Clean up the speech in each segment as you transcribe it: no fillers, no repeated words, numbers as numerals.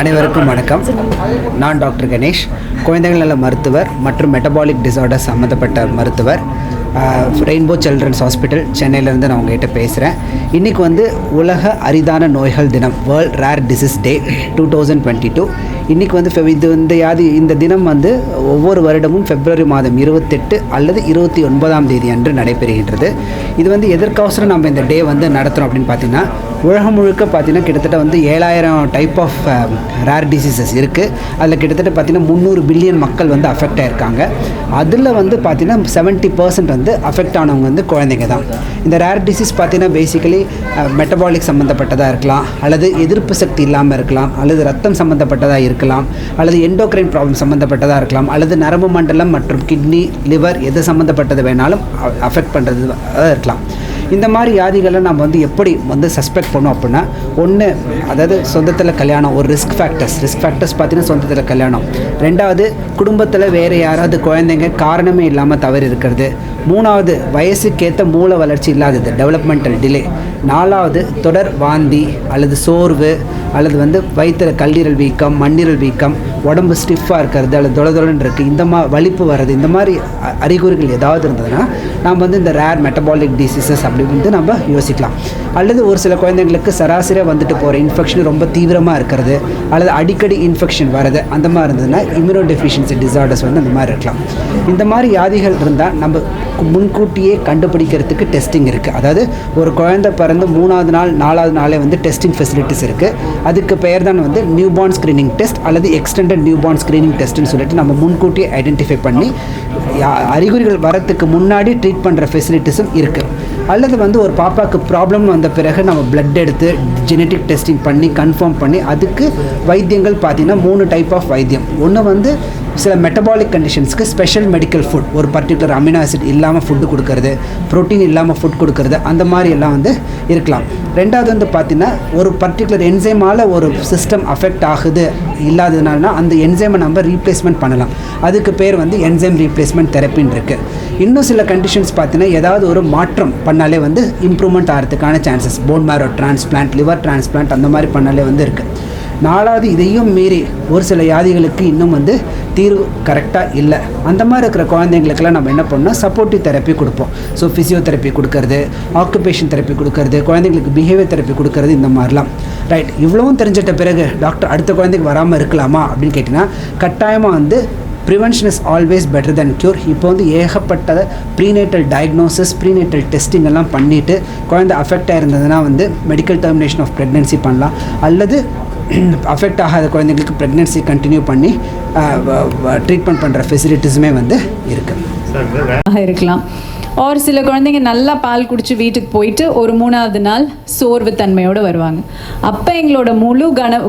அனைவருக்கும் வணக்கம். நான் டாக்டர் கணேஷ், குழந்தைகள் நல மருத்துவர் மற்றும் மெட்டபாலிக் டிசார்டர் சம்மந்தப்பட்ட மருத்துவர். ரெயின்போ சில்ட்ரன்ஸ் ஹாஸ்பிட்டல் சென்னையிலேருந்து நான் உங்கள்கிட்ட பேசுகிறேன். இன்றைக்கி உலக அரிதான நோய்கள் தினம், வேர்ல்ட் ரேர் டிசீஸ் டே 2022. இன்றைக்கி இந்த தினம் ஒவ்வொரு வருடமும் பிப்ரவரி மாதம் 28 அல்லது 29ஆம் தேதி அன்று நடைபெறுகின்றது. இது எதற்கோசரம் நம்ம இந்த டே நடத்துகிறோம் அப்படின்னு பார்த்தீங்கன்னா, உலகம் முழுக்க பார்த்தீங்கன்னா கிட்டத்தட்ட 7000 டைப் ஆஃப் ரேர் டிசீசஸ் இருக்குது. அதில் கிட்டத்தட்ட பார்த்தீங்கன்னா 300 பில்லியன் மக்கள் அஃபெக்ட் ஆகிருக்காங்க. அதில் பார்த்தீங்கன்னா 70% அஃபெக்ட் ஆனவங்க குழந்தைங்க தான். இந்த ரேர் டிசீஸ் பார்த்தீங்கன்னா பேசிக்கலி மெட்டபாலிக் சம்மந்தப்பட்டதாக இருக்கலாம், அல்லது எதிர்ப்பு சக்தி இல்லாமல் இருக்கலாம், அல்லது ரத்தம் சம்மந்தப்பட்டதாக இருக்கலாம், அல்லது எண்டோக்ரைன் ப்ராப்ளம் சம்மந்தப்பட்டதாக இருக்கலாம், அல்லது நரம்பு மண்டலம் மற்றும் கிட்னி, லிவர் எது சம்மந்தப்பட்டது வேணாலும் அஃபெக்ட் பண்ணுறது இருக்கலாம். இந்த மாதிரி வியாதிகளை நம்ம எப்படி சஸ்பெக்ட் பண்ணோம் அப்படின்னா, ஒன்று அதாவது சொந்தத்தில் கல்யாணம் ஒரு ரிஸ்க் ஃபேக்டர்ஸ் பார்த்தீங்கன்னா சொந்தத்தில் கல்யாணம். ரெண்டாவது, குடும்பத்தில் வேறு யாராவது குழந்தைங்க காரணமே இல்லாமல் தவறு இருக்கிறது. மூணாவது, வயசுக்கேற்ற மூளை வளர்ச்சி இல்லாதது, டெவலப்மெண்டல் டிலே. நாலாவது, தொடர் வாந்தி அல்லது சோர்வு, அல்லது வயிற்றில் கல்லீரல் வீக்கம், மண்ணீரல் வீக்கம், உடம்பு ஸ்டிஃபாக இருக்கிறது அல்லது தொலைதொலன்னு இருக்குது, இந்த வலிப்பு வர்றது, இந்த மாதிரி அறிகுறிகள் ஏதாவது இருந்ததுன்னா நாம் இந்த ரேர் மெட்டபாலிக் டிசீசஸ் அப்படி நம்ம யோசிக்கலாம். அல்லது ஒரு சில குழந்தைங்களுக்கு சராசரியாக போகிற இன்ஃபெக்ஷன் ரொம்ப தீவிரமாக இருக்கிறது, அல்லது அடிக்கடி இன்ஃபெக்ஷன் வர்றது, அந்த மாதிரி இருந்ததுன்னா இம்யூனோ டெஃபிஷியன்சி டிசார்டர்ஸ் அந்த மாதிரி இருக்கலாம். இந்த மாதிரி வியாதிகள் இருந்தால் நம்ம முன்கூட்டியே கண்டுபிடிக்கிறதுக்கு டெஸ்டிங் இருக்குது. அதாவது ஒரு குழந்தை பிறந்து 3ஆவது நாள் 4ஆவது நாளே டெஸ்டிங் ஃபெசிலிட்டிஸ் இருக்குது. அதுக்கு பெயர் தான் நியூ பார்ன் ஸ்க்ரீனிங் டெஸ்ட் அல்லது எக்ஸ்டெண்டட் நியூ பார்ன் ஸ்க்ரீனிங் டெஸ்ட்னு சொல்லிட்டு நம்ம முன்கூட்டியே ஐடென்டிஃபை பண்ணி அறிகுறிகள் வரத்துக்கு முன்னாடி ட்ரீட் பண்ணுற ஃபெசிலிட்டிஸும் இருக்குது. அல்லது ஒரு பாப்பாவுக்கு ப்ராப்ளம் வந்த பிறகு நம்ம பிளட் எடுத்து ஜெனட்டிக் டெஸ்டிங் பண்ணி கன்ஃபார்ம் பண்ணி அதுக்கு வைத்தியங்கள் பார்த்திங்கன்னா 3 டைப் ஆஃப் வைத்தியம். ஒன்று சில மெட்டபாலிக் கண்டிஷன்ஸ்க்கு ஸ்பெஷல் மெடிக்கல் ஃபுட், ஒரு பர்டிகுலர் அமினோ ஆசிட் இல்லாமல் ஃபுட்டு கொடுக்கறது, ப்ரோட்டீன் இல்லாமல் ஃபுட் கொடுக்கறது, அந்த மாதிரி எல்லாம் இருக்கலாம். ரெண்டாவது பார்த்திங்கன்னா ஒரு பர்டிகுலர் என்சைமால் ஒரு சிஸ்டம் அஃபெக்ட் ஆகுது இல்லாததுனால அந்த என்சைமை நம்ம ரீப்ளேஸ்மெண்ட் பண்ணலாம். அதுக்கு பேர் என்சைம் ரீப்ளேஸ்மெண்ட் தெரப்பின்னு இருக்குது. இன்னும் சில கண்டிஷன்ஸ் பார்த்தீங்கன்னா ஏதாவது ஒரு மாற்றம் பண்ணாலே இம்ப்ரூவ்மெண்ட் ஆகிறதுக்கான chances, phone மேரோ transplant, liver transplant அந்த மாதிரி பண்ணாலே இருக்குது. நாலாவது, இதையும் மீறி ஒரு சில வியாதிகளுக்கு இன்னும் தீர்வு கரெக்டாக இல்லை. அந்த மாதிரி இருக்கிற குழந்தைங்களுக்கெல்லாம் நம்ம என்ன பண்ணோம், சப்போர்ட்டிவ் தெரப்பி கொடுப்போம். ஸோ ஃபிசியோதெரப்பி கொடுக்கறது, ஆக்குபேஷன் தெரப்பி கொடுக்கறது, குழந்தைங்களுக்கு பிஹேவியர் தெரப்பி கொடுக்கறது, இந்த மாதிரிலாம். ரைட், இவ்வளவும் தெரிஞ்சிட்ட பிறகு டாக்டர் அடுத்த குழந்தைக்கு வராமல் இருக்கலாமா அப்படின்னு கேட்டிங்கன்னா, கட்டாயமாக prevention is always better than cure. இப்போ ஏகப்பட்ட ப்ரீநேட்டல் டயக்னோசிஸ், ப்ரீநேட்டல் டெஸ்டிங் எல்லாம் பண்ணிவிட்டு குழந்தை அஃபெக்ட் ஆகிருந்ததுன்னா மெடிக்கல் டெர்மினேஷன் ஆஃப் ப்ரெக்னென்சி பண்ணலாம். அல்லது அஃபெக்ட் ஆகாத குழந்தைங்களுக்கு ப்ரெக்னென்சி கண்டினியூ பண்ணி ட்ரீட்மெண்ட் பண்ணுற ஃபெசிலிட்டிஸுமே இருக்குது இருக்கலாம். ஒரு சில குழந்தைங்க நல்லா பால் குடித்து வீட்டுக்கு போயிட்டு ஒரு 3ஆவது நாள் சோர்வு தன்மையோடு வருவாங்க. அப்போ எங்களோட முழு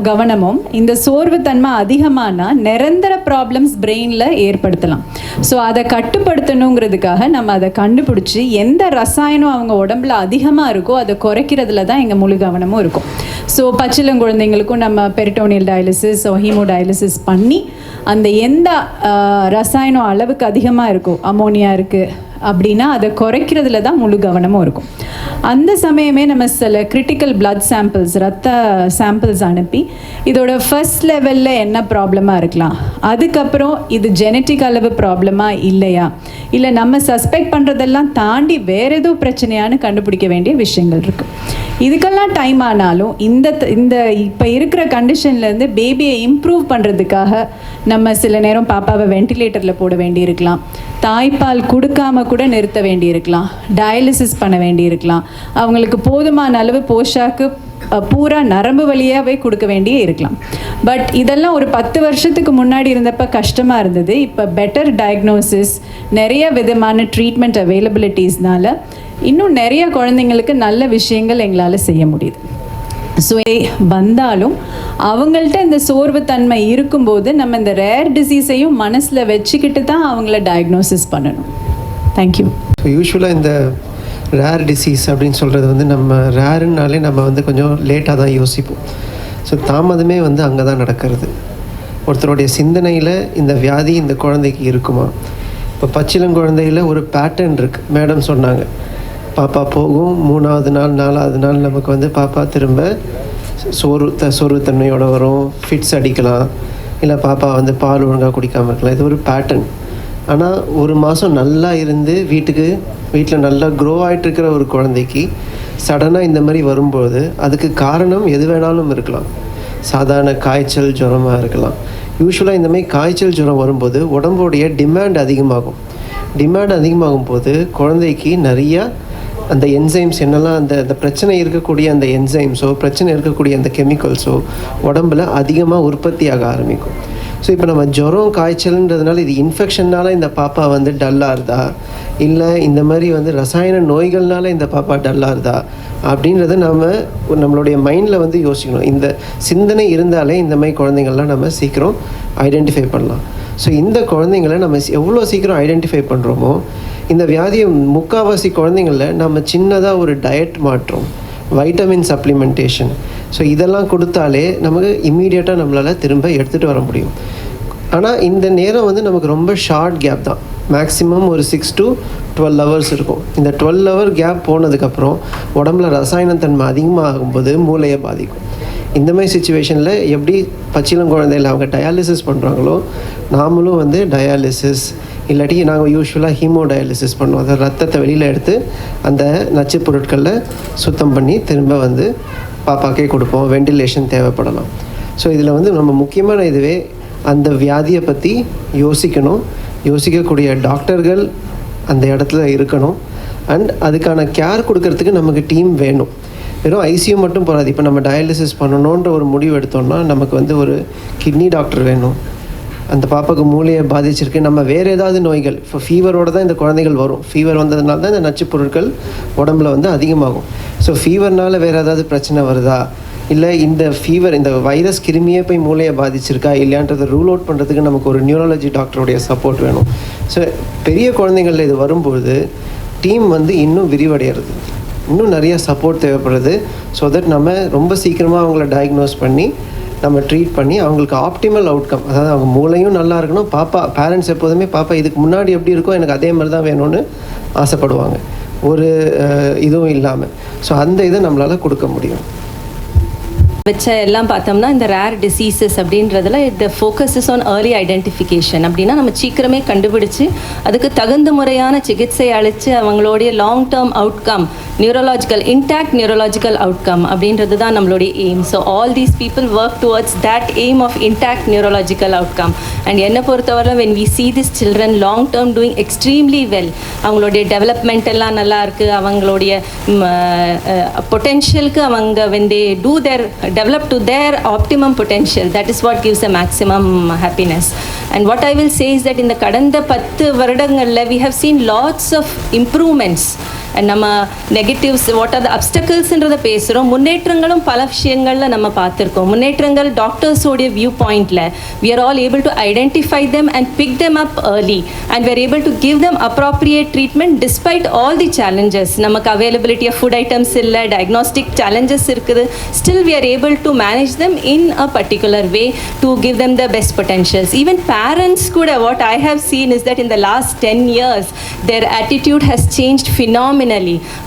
கவனமும் இந்த சோர்வு தன்மை அதிகமானால் நிரந்தர ப்ராப்ளம்ஸ் பிரெயினில் ஏற்படுத்தலாம். ஸோ அதை கட்டுப்படுத்தணுங்கிறதுக்காக நம்ம அதை கண்டுபிடிச்சி எந்த ரசாயனம் அவங்க உடம்புல அதிகமாக இருக்கோ அதை குறைக்கிறதுல தான் எங்கள் முழு கவனமும் இருக்கும். ஸோ பச்சிளங்குழந்தைங்களுக்கும் நம்ம பெரிட்டோனியல் டயாலிசிஸ், ஹீமோ டயாலிசிஸ் பண்ணி அந்த எந்த ரசாயனம் அளவுக்கு அதிகமாக இருக்கோ, அமோனியா இருக்குது அப்படின்னா அதை குறைக்கிறதுல தான் முழு கவனமும் இருக்கும். அந்த சமயமே நம்ம சில கிரிட்டிக்கல் பிளட் சாம்பிள்ஸ், ரத்த சாம்பிள்ஸ் அனுப்பி இதோட ஃபர்ஸ்ட் லெவலில் என்ன ப்ராப்ளமாக இருக்கலாம், அதுக்கப்புறம் இது ஜெனட்டிக் அளவு ப்ராப்ளமாக இல்லையா, இல்லை நம்ம சஸ்பெக்ட் பண்ணுறதெல்லாம் தாண்டி வேறு ஏதோ பிரச்சனையானு கண்டுபிடிக்க வேண்டிய விஷயங்கள் இருக்குது. இதுக்கெல்லாம் டைம் ஆனாலும் இந்த இப்போ இருக்கிற கண்டிஷன்லேருந்து பேபியை இம்ப்ரூவ் பண்ணுறதுக்காக நம்ம சில நேரம் பாப்பாவை வெண்டிலேட்டரில் போட வேண்டியிருக்கலாம், தாய்ப்பால் கொடுக்காம கூட நிறுத்த வேண்டியிருக்கலாம், டயாலிசிஸ் பண்ண வேண்டியிருக்கலாம், அவங்களுக்கு போதுமான அளவு போஷாக்கு பூரா நரம்பு வழியாகவே கொடுக்க வேண்டியே இருக்கலாம். பட் இதெல்லாம் ஒரு 10 வருஷத்துக்கு முன்னாடி இருந்தப்போ கஷ்டமாக இருந்தது. இப்போ பெட்டர் டயக்னோசிஸ், நிறைய விதமான ட்ரீட்மெண்ட் அவைலபிலிட்டிஸ்னால இன்னும் நிறைய குழந்தைங்களுக்கு நல்ல விஷயங்கள் எங்களால் செய்ய முடியுது. ஸோ வந்தாலும் அவங்கள்ட்ட இந்த சோர்வு தன்மை இருக்கும்போது நம்ம இந்த ரேர் டிசீஸையும் மனசில் வச்சுக்கிட்டு தான் அவங்கள டயக்னோசிஸ் பண்ணணும். தேங்க்யூ. யூஸ்வலாக இந்த ரேர் டிசீஸ் அப்படின்னு சொல்கிறது நம்ம ரேருன்னாலே நம்ம கொஞ்சம் லேட்டாக தான் யோசிப்போம். ஸோ தாமதமே அங்கே தான் நடக்கிறது. ஒருத்தருடைய சிந்தனையில் இந்த வியாதி இந்த குழந்தைக்கு இருக்குமா? இப்போ பச்சிளங்குழந்தையில் ஒரு பேட்டர்ன் இருக்குது. மேடம் சொன்னாங்க, பாப்பா போகும், 3ஆவது நாள் 4ஆவது நாள் நமக்கு பாப்பா திரும்ப சோர்வுத்தன்மையோடு வரும், ஃபிட்ஸ் அடிக்கலாம், இல்லை பாப்பா வந்து பால் ஒழுங்காக குடிக்காமல் இருக்கலாம். இது ஒரு பேட்டர்ன். ஆனால் ஒரு மாதம் நல்லா இருந்து வீட்டில் நல்லா க்ரோ ஆகிட்டுருக்கிற ஒரு குழந்தைக்கு சடனாக இந்த மாதிரி வரும்போது அதுக்கு காரணம் எது வேணாலும் இருக்கலாம். சாதாரண காய்ச்சல் ஜுரமாக இருக்கலாம். யூஸ்வலாக இந்த மாதிரி காய்ச்சல் ஜுரம் வரும்போது உடம்புடைய டிமாண்ட் அதிகமாகும் போது குழந்தைக்கு நிறையா அந்த என்சைம்ஸ் என்னெல்லாம் அந்த பிரச்சனை இருக்கக்கூடிய அந்த என்சைம்ஸோ பிரச்சனை இருக்கக்கூடிய அந்த கெமிக்கல்ஸோ உடம்பில் அதிகமாக உற்பத்தியாக ஆரம்பிக்கும். ஸோ இப்போ நம்ம ஜுரம் காய்ச்சல்ன்றதுனால இது இன்ஃபெக்ஷனால் இந்த பாப்பா வந்து டல்லாக இருந்தா, இல்லை இந்த மாதிரி வந்து ரசாயன நோய்கள்னால இந்த பாப்பா டல்லாக இருந்தா அப்படின்றத நம்மளுடைய மைண்டில் வந்து யோசிக்கணும். இந்த சிந்தனை இருந்தாலே இந்த மாதிரி குழந்தைங்கள்லாம் நம்ம சீக்கிரம் ஐடென்டிஃபை பண்ணலாம். ஸோ இந்த குழந்தைங்கள நம்ம எவ்வளோ சீக்கிரம் ஐடென்டிஃபை பண்ணுறோமோ, இந்த வியாதியை முக்கால்வாசி குழந்தைங்களில் நம்ம சின்னதாக ஒரு டயட் மாற்றம், வைட்டமின் சப்ளிமெண்டேஷன், ஸோ இதெல்லாம் கொடுத்தாலே நமக்கு இம்மீடியட்டாக நம்மளால் திரும்ப எடுத்துகிட்டு வர முடியும். ஆனால் இந்த நேரம் வந்து நமக்கு ரொம்ப ஷார்ட் கேப் தான். மேக்ஸிமம் ஒரு 6 to 12 hours இருக்கும். இந்த 12 hour கேப் போனதுக்கப்புறம் உடம்புல ரசாயனத்தன்மை அதிகமாகும்போது மூளையை பாதிக்கும். இந்த மாதிரி சுச்சுவேஷனில் எப்படி பச்சிளம் குழந்தையில் அவங்க டயாலிசிஸ் பண்ணுறாங்களோ, நாமளும் வந்து டயாலிசிஸ் இல்லாட்டி நாங்கள் யூஸ்வலாக ஹீமோ டயாலிசிஸ் பண்ணுவோம். அதை ரத்தத்தை வெளியில் எடுத்து அந்த நச்சு பொருட்களில் சுத்தம் பண்ணி திரும்ப வந்து பாப்பாக்கே கொடுப்போம். வெண்டிலேஷன் தேவைப்படலாம். ஸோ இதில் வந்து நம்ம முக்கியமான இதுவே அந்த வியாதியை பற்றி யோசிக்கக்கூடிய டாக்டர்கள் அந்த இடத்துல இருக்கணும். அண்ட் அதுக்கான கேர் கொடுக்கறதுக்கு நமக்கு டீம் வேணும். வெறும் ஐசியூ மட்டும் போகாது. இப்போ நம்ம டயாலிசிஸ் பண்ணணுன்ற ஒரு முடிவு எடுத்தோம்னா நமக்கு வந்து ஒரு கிட்னி டாக்டர் வேணும். அந்த பாப்பாவுக்கு மூளையை பாதிச்சிருக்கு, நம்ம வேறு ஏதாவது நோய்கள், இப்போ ஃபீவரோடு தான் இந்த குழந்தைகள் வரும். ஃபீவர் வந்ததுனால தான் இந்த நச்சு பொருட்கள் உடம்புல வந்து அதிகமாகும். ஸோ ஃபீவர்னால் வேறு ஏதாவது பிரச்சனை வருதா, இல்லை இந்த ஃபீவர் இந்த வைரஸ் கிருமியே போய் மூளையை பாதிச்சிருக்கா இல்லையான்றதை ரூல் அவுட் பண்ணுறதுக்கு நமக்கு ஒரு நியூராலஜி டாக்டருடைய சப்போர்ட் வேணும். ஸோ பெரிய குழந்தைங்களில் இது வரும்பொழுது டீம் வந்து இன்னும் விரிவடைகிறது, இன்னும் நிறைய சப்போர்ட் தேவைப்படுது. ஸோ தட் நம்ம ரொம்ப சீக்கிரமாக அவங்கள டயக்னோஸ் பண்ணி நம்ம ட்ரீட் பண்ணி அவங்களுக்கு ஆப்டிமல் அவுட்கம், அதாவது அவங்க மூளையும் நல்லா இருக்கணும். பேரண்ட்ஸ் எப்போதுமே பாப்பா இதுக்கு முன்னாடி எப்படி இருக்கோ எனக்கு அதே மாதிரி தான் வேணும்னு ஆசைப்படுவாங்க, ஒரு இதுவும் இல்லாமல். ஸோ அந்த இதை நம்மளால் கொடுக்க முடியும். வச்ச எல்லாம் பார்த்தோம்னா இந்த ரேர் டிசீசஸ் அப்படின்றதுல இந்த focus is on early identification. அப்படின்னா நம்ம சீக்கிரமே கண்டுபிடிச்சு அதுக்கு தகுந்த முறையான சிகிச்சை அளித்து அவங்களுடைய long term outcome, intact neurological outcome அப்படின்றது தான் நம்மளுடைய aim. So all these people work towards that aim of intact neurological outcome. And என்னை பொறுத்தவரை when we see this children long term doing extremely well, அவங்களுடைய டெவலப்மெண்ட் எல்லாம் நல்லா இருக்குது, அவங்களுடைய பொட்டென்ஷியலுக்கு அவங்க when they do their develop to their optimum potential, that is what gives a maximum happiness. And what I will say is that in the கடந்த 10 வருடங்களில் we have seen lots of improvements. And நம்ம negatives what are த அப்டக்கிள்ஸ்ன்றதை பேசுகிறோம். முன்னேற்றங்களும் பல விஷயங்களில் நம்ம பார்த்துருக்கோம். முன்னேற்றங்கள் டாக்டர்ஸோடைய view பாயிண்டில் we are all able to identify them and pick them up early, and we are able to give them appropriate treatment despite all the challenges. நமக்கு availability of food items இல்லை, diagnostic challenges இருக்குது, still we are able to manage them in a particular way to give them the best potentials. Even parents கூட what I have seen is that in the last 10 years their attitude has changed phenomenally.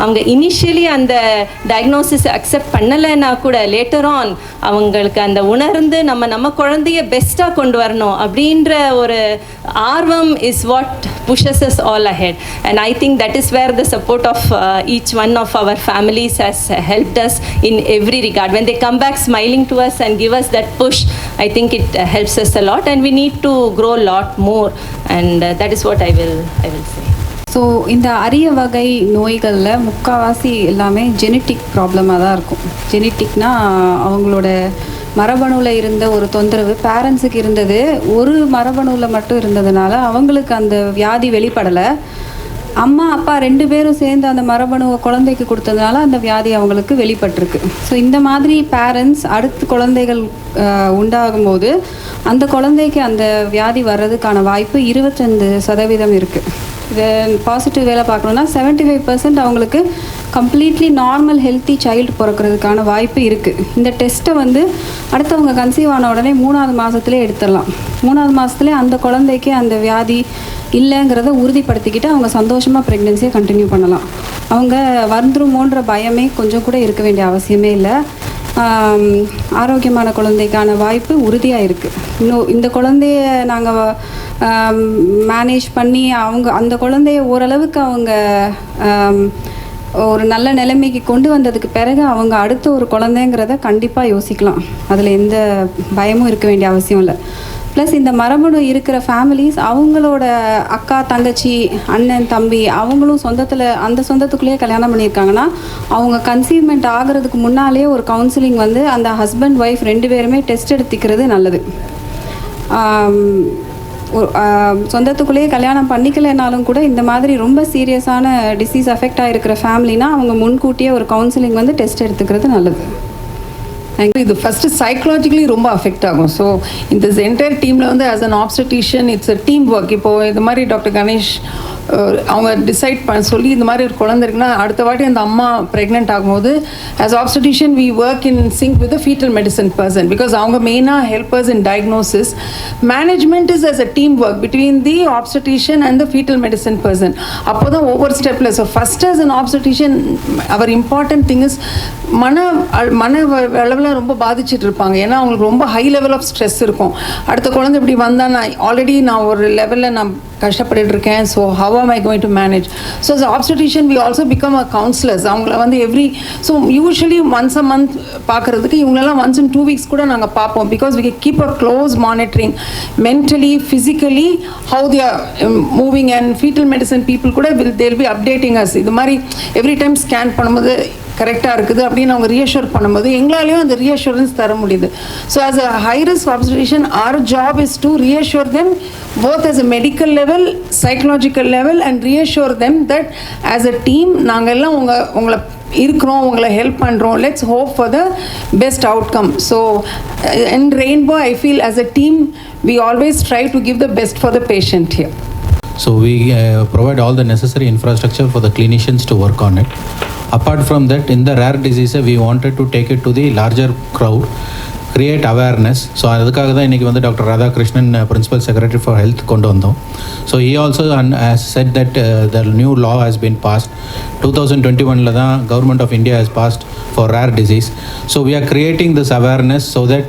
அவங்க initially அந்த diagnosis accept பண்ணலைன்னா கூட later on அவங்களுக்கு அந்த உணர்ந்து நம்ம குழந்தைய பெஸ்ட்டாக கொண்டு வரணும் அப்படின்ற ஒரு ஆர்வம் is what pushes us all ahead. And I think that is where the support of each one of our families has helped us in every regard. When they come back smiling to us and give us that push, I think it helps us a lot, and we need to grow a lot more, and that is what I will say. So இந்த அரிய வகை நோய்களில் முக்கால்வாசி எல்லாமே genetic ப்ராப்ளமாக தான் இருக்கும். ஜெனட்டிக்னால் அவங்களோட மரபணுவில் இருந்த ஒரு தொந்தரவு பேரண்ட்ஸுக்கு இருந்தது, ஒரு மரபணுவில் மட்டும் இருந்ததுனால அவங்களுக்கு அந்த வியாதி வெளிப்படலை. அம்மா அப்பா 2 பேரும் சேர்ந்து அந்த மரபணுவை குழந்தைக்கு கொடுத்ததுனால அந்த வியாதி அவங்களுக்கு வெளிப்பட்டிருக்கு. ஸோ இந்த மாதிரி பேரண்ட்ஸ் அடுத்து குழந்தைகள் உண்டாகும்போது அந்த குழந்தைக்கு அந்த வியாதி வர்றதுக்கான வாய்ப்பு 25% இருக்குது. இதை பாசிட்டிவ் வேலை பார்க்கணுன்னா 75% அவங்களுக்கு கம்ப்ளீட்லி நார்மல் ஹெல்த்தி சைல்டு பிறக்கிறதுக்கான வாய்ப்பு இருக்குது. இந்த டெஸ்ட்டை வந்து அடுத்தவங்க கன்சீவ் ஆன உடனே 3ஆவது மாதத்துலேயே எடுத்துடலாம். 3ஆவது மாதத்துலேயே அந்த குழந்தைக்கு அந்த வியாதி இல்லைங்கிறத உறுதிப்படுத்திக்கிட்டு அவங்க சந்தோஷமாக ப்ரெக்னென்சியை கண்டினியூ பண்ணலாம். அவங்க வந்துருமோன்ற பயமே கொஞ்சம் கூட இருக்க வேண்டிய அவசியமே இல்லை. ஆரோக்கியமான குழந்தைக்கான வாய்ப்பு உறுதியாக இருக்குது. இன்னும் இந்த குழந்தைய நாங்கள் மேனேஜ் பண்ணி அந்த குழந்தைய ஓரளவுக்கு அவங்க ஒரு நல்ல நிலைமைக்கு கொண்டு வந்ததுக்கு பிறகு அவங்க அடுத்த ஒரு குழந்தைங்கிறத கண்டிப்பாக யோசிக்கலாம். அதில் எந்த பயமும் இருக்க வேண்டிய அவசியம் இல்லை. ப்ளஸ் இந்த மரபணு இருக்கிற ஃபேமிலிஸ் அவங்களோட அக்கா தங்கச்சி அண்ணன் தம்பி அவங்களும் அந்த சொந்தத்துக்குள்ளேயே கல்யாணம் பண்ணியிருக்காங்கன்னா அவங்க கன்சீவ்மெண்ட் ஆகிறதுக்கு முன்னாலே ஒரு கவுன்சிலிங் வந்து அந்த ஹஸ்பண்ட் ஒய்ஃப் 2 பேருமே டெஸ்ட் எடுத்துக்கிறது நல்லது. சொந்தத்துக்குள்ளேயே கல்யாணம் பண்ணிக்கலைனாலும் கூட இந்த மாதிரி ரொம்ப சீரியஸான டிசீஸ் அஃபெக்ட் ஆகிருக்கிற ஃபேமிலினா அவங்க முன்கூட்டியே ஒரு கவுன்சிலிங் வந்து டெஸ்ட் எடுத்துக்கிறது நல்லது. இது ஃபஸ்ட்டு சைக்கலாஜிக்கலி ரொம்ப அஃபெக்ட் ஆகும். ஸோ இந்த என்டையர் டீமில் வந்து as an obstetrician it's a team work. இப்போது இது மாதிரி டாக்டர் கணேஷ் அவங்க டிசைட் சொல்லி இந்த மாதிரி ஒரு குழந்தை இருக்குன்னா அடுத்த வாட்டி அந்த அம்மா ப்ரெக்னென்ட் ஆகும்போது as obstetrician we work in sync with fetal medicine person because அவங்க மெயினாக helpers in diagnosis. Management is as a team work between the obstetrician and the fetal medicine person. அப்போ தான் ஒவ்வொரு ஸ்டெப்பில் so first as an obstetrician அவர் important thing is மன அளவில் ரொம்ப பாதிச்சுட்டு இருப்பாங்க. ஏன்னா அவங்களுக்கு ரொம்ப ஹை லெவல் ஆஃப் ஸ்ட்ரெஸ் இருக்கும். அடுத்த குழந்தை இப்படி வந்தால் நான் ஒரு லெவலில் நான் கஷ்டப்பட்டு இருக்கேன். So how am I going to manage? So as an obstetrician we also become a counselors. அவங்கள வந்து so usually once a month பார்க்குறதுக்கு இவங்களெல்லாம் once in 2 weeks கூட நாங்கள் பார்ப்போம் because we keep a close monitoring mentally, physically how they are moving and fetal medicine people கூட they'll be updating us. இது மாதிரி every time scan பண்ணும்போது கரெக்டாக இருக்குது அப்படின்னு அவங்க ரீஅஷூர் பண்ணும்போது எங்களாலேயும் அந்த ரீஅஷூரன்ஸ் தர முடியுது. So as a high risk observation our job is to reassure them both as a medical level, psychological level and reassure them that as a team நாங்கள் எல்லாம் உங்களை இருக்கிறோம், உங்களை ஹெல்ப் பண்ணுறோம். Let's hope for the best outcome. So in Rainbow I feel as a team we always try to give the best for the patient here. So we provide all the necessary infrastructure for the clinicians to work on it. Apart from that, in the rare disease, we wanted to take it to the larger crowd, create awareness. So அதுக்காக தான் இன்றைக்கி வந்து doctor Radhakrishnan principal secretary for health கொண்டு வந்தோம். So he also has said that the new law has been passed. 2021 தான் government of India has passed for rare disease. So we are creating this awareness so that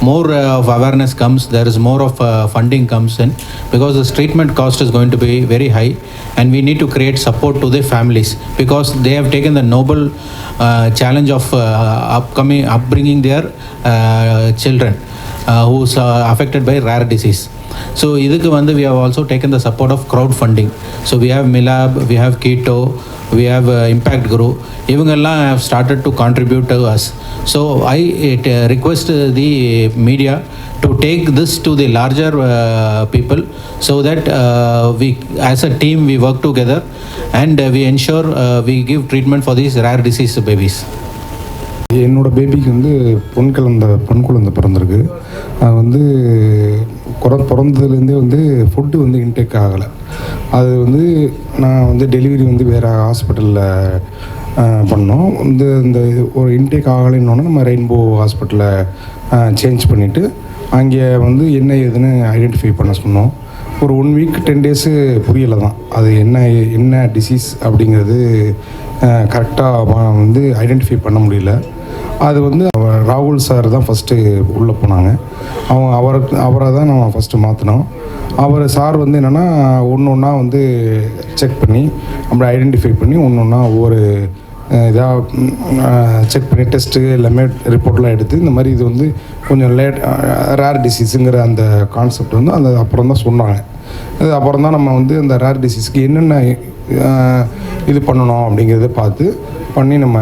more of awareness comes, there is more of funding comes in because this treatment cost is going to be very high and we need to create support to the families because they have taken the noble challenge of upbringing their children who's affected by rare disease. So idukku vandu we have also taken the support of crowdfunding. So we have Milab, we have Keto, we have Impact Group. Ivangella have started to contribute to us. So I request the media to take this to the larger people so that we as a team we work together and we ensure we give treatment for these rare disease babies. என்னோட பேபிக்கு வந்து பொன் குழந்தை பிறந்திருக்கு. அது வந்து பிறந்ததுலேருந்தே வந்து food வந்து intake ஆகலை. அது வந்து நான் வந்து டெலிவரி வந்து வேறு ஹாஸ்பிட்டலில் பண்ணோம். இந்த ஒரு இன்டேக் ஆகலைன்னொன்னே நம்ம ரெயின்போ ஹாஸ்பிட்டலில் சேஞ்ச் பண்ணிவிட்டு அங்கே வந்து என்ன ஏதுன்னு ஐடென்டிஃபை பண்ண சொன்னோம். ஒரு 1 வீக் 10 days புரியலை தான் அது என்ன டிசீஸ் அப்படிங்கிறது கரெக்டாக வந்து ஐடென்டிஃபை பண்ண முடியல. அது வந்து ராகுல் சார் தான் ஃபஸ்ட்டு உள்ளே போனாங்க. அவரை தான் நம்ம ஃபஸ்ட்டு மாற்றினோம். சார் வந்து என்னென்னா ஒன்றா வந்து செக் பண்ணி நம்மளை ஐடென்டிஃபை பண்ணி ஒன்றா ஒவ்வொரு இதாக செக் பண்ணி டெஸ்ட்டு எல்லாமே ரிப்போர்ட்லாம் எடுத்து இந்த மாதிரி இது வந்து கொஞ்சம் ரேர் டிசீஸுங்கிற அந்த கான்செப்ட் வந்து அந்த அப்புறம் தான் சொன்னாங்க. அது அப்புறம் தான் நம்ம வந்து அந்த ரேர் டிசீஸ்க்கு என்னென்ன இது பண்ணணும் அப்படிங்கிறத பார்த்து பண்ணி நம்ம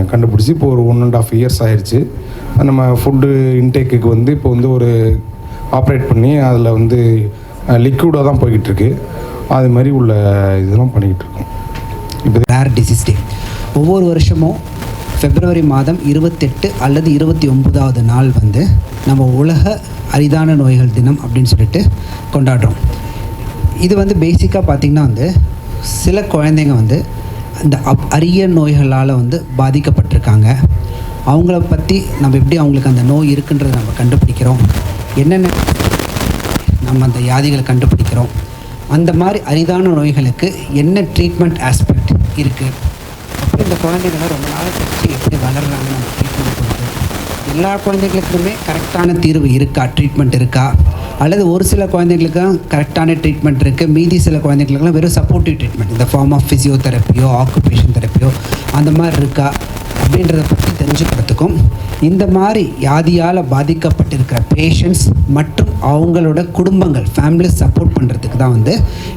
கண்டுபிடிச்சி இப்போ ஒரு 1.5 years ஆயிடுச்சு. நம்ம ஃபுட்டு இன்டேக்குக்கு வந்து இப்போ வந்து ஒரு ஆப்ரேட் பண்ணி அதில் வந்து லிக்விடாக தான் போய்கிட்டுருக்கு. அது மாதிரி உள்ள இதெல்லாம் பண்ணிக்கிட்டு இருக்கோம். இப்போ ரேர் டிசீஸ் டே ஒவ்வொரு வருஷமும் February மாதம் 28 அல்லது 29வது நாள் வந்து நம்ம உலக அரிதான நோய்கள் தினம் அப்படின்னு சொல்லிட்டு கொண்டாடுறோம். இது வந்து பேசிக்காக பார்த்திங்கன்னா வந்து சில குழந்தைங்க வந்து இந்த அரிய நோய்களால் வந்து பாதிக்கப்பட்டிருக்காங்க. அவங்கள பற்றி நம்ம எப்படி அவங்களுக்கு அந்த நோய் இருக்குன்றதை நம்ம கண்டுபிடிக்கிறோம், என்னென்ன நம்ம அந்த வியாதிகளை கண்டுபிடிக்கிறோம், அந்த மாதிரி அரிதான நோய்களுக்கு என்ன ட்ரீட்மெண்ட் ஆஸ்பெக்ட் இருக்குது, அப்புறம் இந்த குழந்தைங்களாம் ரொம்ப நாள் கழிச்சு எப்படி வளர்கிறாங்க நம்ம ட்ரீட்மெண்ட் கொடுத்து எல்லா குழந்தைகளுக்குமே கரெக்டான தீர்வு இருக்கா, ட்ரீட்மெண்ட் இருக்கா, அல்லது ஒரு சில குழந்தைங்களுக்கு கரெக்டான ட்ரீட்மெண்ட் இருக்குது, மீதி சில குழந்தைங்களுக்குலாம் வெறும் சப்போர்ட்டிவ் ட்ரீட்மெண்ட் இந்த ஃபார்ம் ஆஃப் ஃபிசியோதெரப்பியோ ஆக்குபேஷன் தெரப்பியோ அந்த மாதிரி இருக்கா அப்படின்றத பற்றி தெரிஞ்சுக்கிறதுக்கும், இந்த மாதிரி வியாதியால் பாதிக்கப்பட்டிருக்கிற பேஷண்ட்ஸ் மற்றும் அவங்களோட குடும்பங்கள் ஃபேமிலிஸ் சப்போர்ட் பண்ணுறதுக்கு தான் வந்து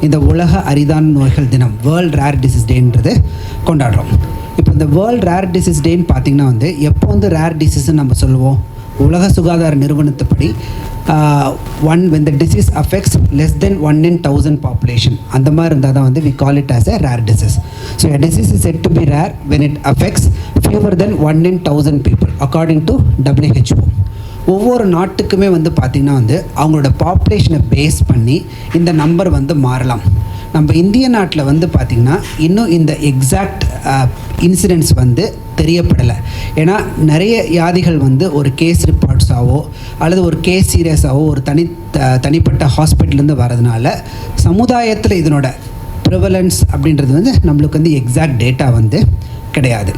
இந்த உலக அரிதான நோய்கள் தினம் வேர்ல்ட் ரேர் டிசீஸ் டேன்றது கொண்டாடுறோம். இப்போ இந்த வேர்ல்ட் ரேர் டிசீஸ் டேன்னு பார்த்திங்கன்னா வந்து எப்போ வந்து ரேர் டிசீஸ்ன்னு நம்ம சொல்லுவோம், உலக சுகாதார நிறுவனத்துப்படி when the disease affects less than 1 in 1000 population அந்த மாதிரி இருந்தால் தான் வந்து we call it as a rare disease. So a disease is said to be rare when it affects fewer than 1 in 1000 people according to WHO. ஒவ்வொரு நாட்டுக்குமே வந்து பார்த்திங்கன்னா வந்து அவங்களோட பாப்புலேஷனை பேஸ் பண்ணி இந்த நம்பர் வந்து மாறலாம். நம்ம இந்திய நாட்டில் வந்து பார்த்திங்கன்னா இன்னும் இந்த எக்ஸாக்ட் இன்சிடென்ட்ஸ் வந்து தெரியப்படலை. ஏன்னா நிறைய வியாதிகள் வந்து ஒரு கேஸ் ரிப்போர்ட்ஸாவோ அல்லது ஒரு கேஸ் சீரியஸாவோ ஒரு தனிப்பட்ட ஹாஸ்பிட்டல்லேருந்து வரதுனால சமுதாயத்தில் இதனோட ப்ரிவலன்ஸ் அப்படின்றது வந்து நம்மளுக்கு வந்து எக்ஸாக்ட் டேட்டா வந்து கிடையாது.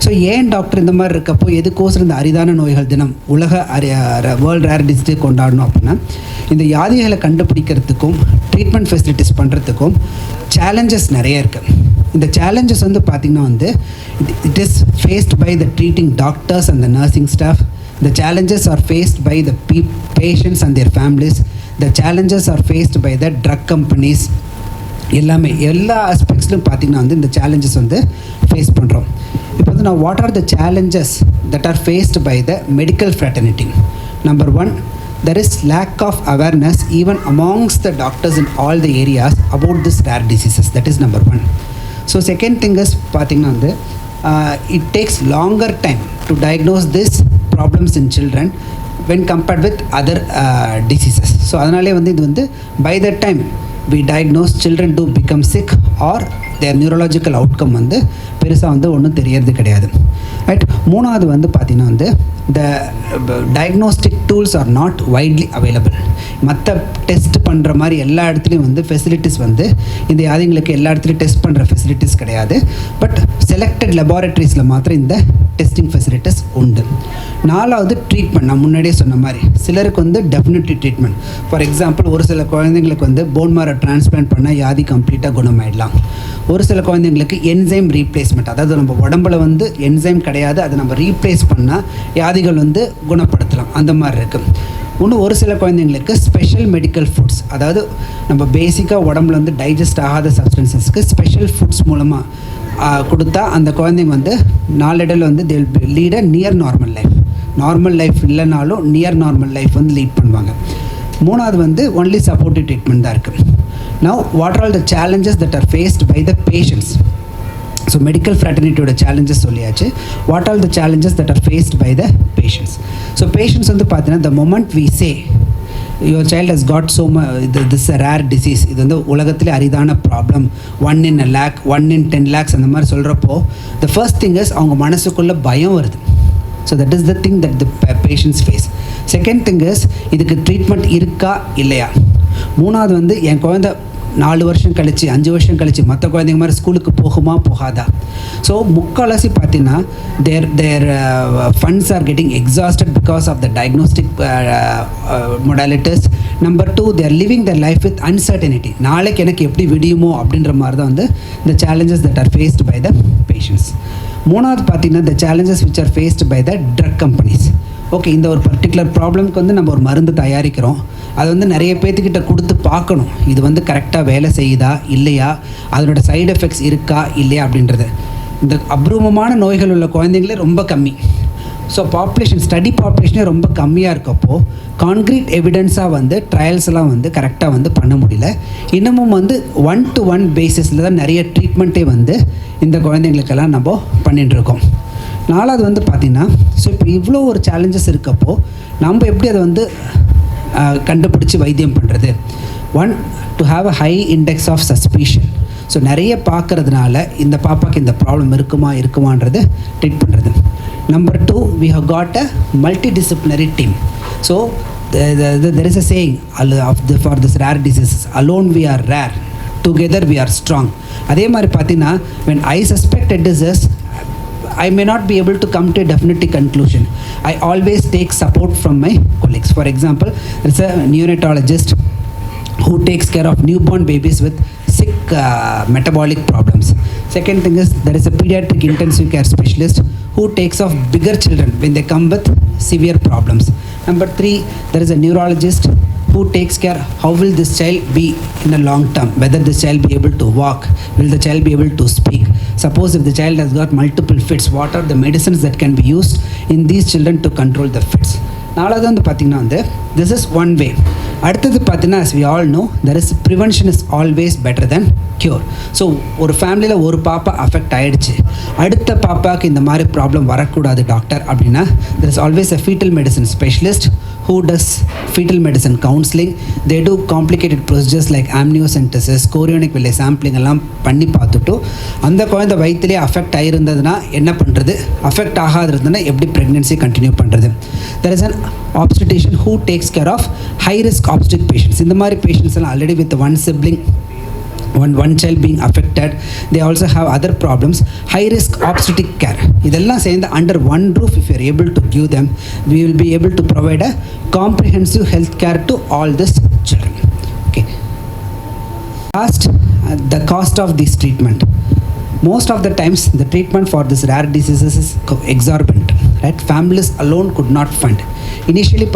ஸோ ஏன் டாக்டர் இந்த மாதிரி இருக்கப்போ எதுக்கோசரம் இந்த அரிதான நோய்கள் தினம் உலக வேர்ல்ட் ரேர் டிசீஸ் கொண்டாடணும் அப்படின்னா, இந்த வியாதிகளை கண்டுபிடிக்கிறதுக்கும் ட்ரீட்மெண்ட் ஃபெசிலிட்டிஸ் பண்ணுறதுக்கும் சேலஞ்சஸ் நிறைய இருக்குது. இந்த சேலஞ்சஸ் வந்து பார்த்திங்கன்னா வந்து it is faced by the treating doctors and the nursing staff. The challenges are faced by the patients and their families. The challenges are faced by the drug companies. எல்லாமே எல்லா ஆஸ்பெக்ட்ஸ்லையும் பார்த்திங்கன்னா வந்து இந்த சேலஞ்சஸ் வந்து face பண்ணுறோம். இப்போ வந்து நான் what are the challenges that are faced by the medical fraternity? Number 1, there is lack of awareness even amongst the doctors in all the areas about this rare diseases. That is number 1. So second thing is பார்த்திங்கன்னா வந்து it takes longer time to diagnose this problems in children when compared with other diseases. So அதனாலே வந்து இது வந்து by the time we diagnose, children do become sick or their neurological outcome வந்து பெருசாக வந்து ஒன்றும் தெரியறது கிடையாது. ரைட். மூணாவது வந்து பார்த்திங்கன்னா வந்து the diagnostic tools are not widely available. மற்ற டெஸ்ட் பண்ணுற மாதிரி எல்லா இடத்துலையும் வந்து ஃபெசிலிட்டிஸ் வந்து இந்த வியாதிங்களுக்கு எல்லா இடத்துலையும் டெஸ்ட் பண்ணுற ஃபெசிலிட்டிஸ் கிடையாது. பட் செலக்டட் லெபார்ட்டரிஸில் மாத்திரம் இந்த டெஸ்டிங் ஃபெசிலிட்டிஸ் உண்டு. நாலாவது ட்ரீட்மெண்ட். நான் முன்னாடியே சொன்ன மாதிரி சிலருக்கு வந்து டெஃபினட்டிவ் ட்ரீட்மெண்ட். ஃபார் எக்ஸாம்பிள் ஒரு சில குழந்தைங்களுக்கு வந்து போன் மாரோ டிரான்ஸ்பிளான்ட் பண்ணால் வியாதி கம்ப்ளீட்டாக குணமாயிடலாம். ஒரு சில குழந்தைங்களுக்கு என்சைம் ரீப்ளேஸ்மெண்ட், அதாவது நம்ம உடம்புல வந்து என்சைம் கிடையாது, அதை நம்ம ரீப்ளேஸ் பண்ணால் வியாதிகள் வந்து குணப்படுத்தலாம். அந்த மாதிரி இருக்குது. இன்னும் ஒரு சில குழந்தைங்களுக்கு ஸ்பெஷல் மெடிக்கல் ஃபுட்ஸ், அதாவது நம்ம பேசிக்காக உடம்புல வந்து டைஜஸ்ட் ஆகாத சப்ஸ்டன்சஸ்க்கு ஸ்பெஷல் ஃபுட்ஸ் மூலமாக கொடுத்தா அந்த குழந்தைங்க வந்து நாளடைவில் வந்து they will lead a near normal life. Normal life இல்லைனாலும் நியர் நார்மல் லைஃப் வந்து லீட் பண்ணுவாங்க. மூணாவது வந்து ஒன்லி சப்போர்ட்டிவ் ட்ரீட்மெண்ட் தான் இருக்குது. Now what are all the challenges that are faced by the patients? So medical ஃப்ராட்டர்னிட்டியோட சேலஞ்சஸ் சொல்லியாச்சு. What all the challenges that are faced by the patients? So patients வந்து பார்த்தீங்கன்னா the moment we say your child has got so much this a rare disease, இது வந்து உலகத்திலே அரிதான problem, 1 in a lakh, 1 in 10 lakhs அந்த மாதிரி சொல்கிறப்போ the first thing is அவங்க மனசுக்குள்ளே பயம் வருது. So that is the thing that the patients face. Second thing is இதுக்கு ட்ரீட்மெண்ட் இருக்கா இல்லையா. மூணாவது வந்து என் குழந்தை 4 வருஷம் கழிச்சு 5 வருஷம் கழிச்சு மற்ற குழந்தைங்க மாதிரி ஸ்கூலுக்கு போகுமா போகாதா. ஸோ முக்கால்வாசி பார்த்தீங்கன்னா their funds are getting exhausted because of the diagnostic modalities. Number 2, they're living their life with uncertainty. நாளைக்கு எனக்கு எப்படி விடியுமோ அப்படின்ற மாதிரி தான் வந்து இந்த challenges that are faced by the patients. மூணாவது பார்த்தீங்கன்னா the challenges which are faced by the drug companies. Okay, இந்த ஒரு பர்டிகுலர் ப்ராப்ளம்க்கு வந்து நம்ம ஒரு மருந்து தயாரிக்கிறோம், அது வந்து நிறைய பேர்த்துக்கிட்ட கொடுத்து பார்க்கணும் இது வந்து கரெக்டாக வேலை செய்யுதா இல்லையா, அதனோட சைடு எஃபெக்ட்ஸ் இருக்கா இல்லையா அப்படின்றது. இந்த அபூர்வமான நோய்கள் உள்ள குழந்தைங்களே ரொம்ப கம்மி. ஸோ ஸ்டடி பாப்புலேஷனே ரொம்ப கம்மியாக இருக்கப்போ கான்க்ரீட் எவிடன்ஸாக வந்து ட்ரையல்ஸ் எல்லாம் வந்து கரெக்டாக வந்து பண்ண முடியல. இன்னமும் வந்து 1-to-1 பேசிஸில் தான் நிறைய ட்ரீட்மெண்ட்டே வந்து இந்த குழந்தைங்களுக்கெல்லாம் நம்ம பண்ணிட்டுருக்கோம். நாலாவது வந்து பார்த்திங்கன்னா, ஸோ இப்போ இவ்வளோ ஒரு சேலஞ்சஸ் இருக்கப்போ நம்ம எப்படி அதை வந்து கண்டுபிடிச்சி வைத்தியம் பண்ணுறது? 1, to have a high index of suspicion. So நிறைய பார்க்கறதுனால இந்த பாப்பாக்கு இந்த ப்ராப்ளம் இருக்குமான்றது ட்ரீட் பண்ணுறது. Number 2, we have got a multidisciplinary team. So there is a saying for this rare diseases, alone we are rare, together we are strong. அதே மாதிரி பார்த்தீங்கன்னா when I suspect a disease, I may not be able to come to a definitive conclusion. I always take support from my colleagues. For example, there's a neonatologist who takes care of newborn babies with sick metabolic problems. Second thing is there is a pediatric intensive care specialist who takes of bigger children when they come with severe problems. Number 3, there is a neurologist who takes care how will this child be in the long term, whether this child be able to walk, will the child be able to speak. Suppose if the child has got multiple fits, what are the medicines that can be used in these children to control the fits. நாலாவது வந்து பார்த்திங்கன்னா வந்து this is one way. அடுத்தது பார்த்தீங்கன்னா as we all know there is prevention is always better than cure. So ஒரு ஃபேமிலியில் ஒரு பாப்பா அஃபெக்ட் ஆகிடுச்சு, அடுத்த பாப்பாவுக்கு இந்த மாதிரி ப்ராப்ளம் வரக்கூடாது டாக்டர் அப்படின்னா there is always a fetal medicine specialist who does fetal medicine counseling. They do complicated procedures like amniocentesis, chorionic village sampling எல்லாம் பண்ணி பார்த்துட்டு அந்த குழந்தை வயிற்றுலேயே அஃபெக்ட் ஆகிருந்ததுன்னா என்ன பண்ணுறது, அஃபெக்ட் ஆகாது இருந்ததுன்னா எப்படி ப்ரெக்னென்சி கண்டினியூ பண்ணுறது. There is an obstetrician who takes care of high risk obstetric patients. இந்த மாதிரி பேஷண்ட்ஸ் எல்லாம் already with one sibling, one child being affected, they also have other problems, high risk obstetric care. இதெல்லாம் சேர்ந்து under one roof if you are able to give them, we will be able to provide a comprehensive health care to all these children. Okay. Last, the cost of this treatment. Most of the times the treatment for this rare diseases is exorbitant, right? Families alone could not fund. Initially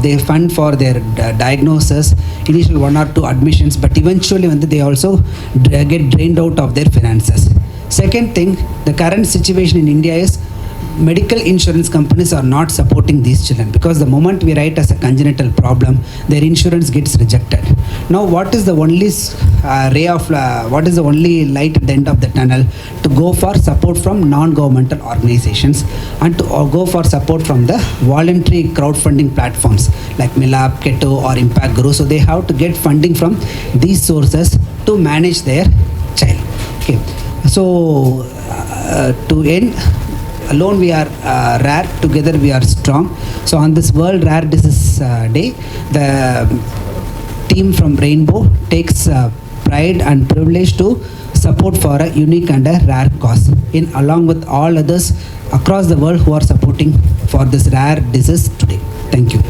they fund for their diagnosis, initial 1 or 2 admissions, but eventually they also get drained out of their finances. Second thing, the current situation in India is medical insurance companies are not supporting these children because the moment we write as a congenital problem, their insurance gets rejected. Now what is the only what is the only light at the end of the tunnel? To go for support from non-governmental organizations and to go for support from the voluntary crowdfunding platforms like Milab, Keto or Impact Guru. So they have to get funding from these sources to manage their child. Okay. So to end, alone we are rare, together we are strong. So on this World Rare Disease Day, the team from Rainbow takes pride and privilege to support for a unique and a rare cause along with all others across the world who are supporting for this rare disease today. Thank you.